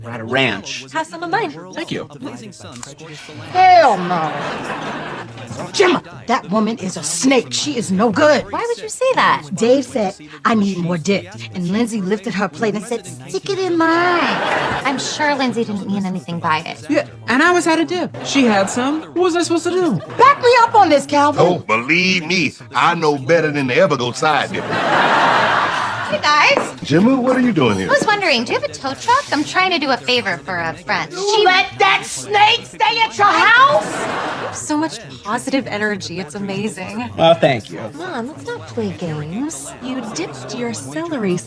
We're at a ranch. Have some of mine. Thank you. Hell no. Gemma, that woman is a snake. She is no good. Why would you say that? Dave said, I need more dip. And Lindsay lifted her plate and said, stick it in mine. I'm sure Lindsay didn't mean anything by it. Yeah, and I was out of dip. She had some. What was I supposed to do? Back me up on this, Calvin. Oh, believe me, I know better than to ever go side dipping. Hey guys, Gemma, what are you doing here? I was wondering, do you have a tow truck? I'm trying to do a favor for a friend. You let that snake stay at your house? So much positive energy, it's amazing. Oh, thank you. Come on, let's not play games. You dipped your celery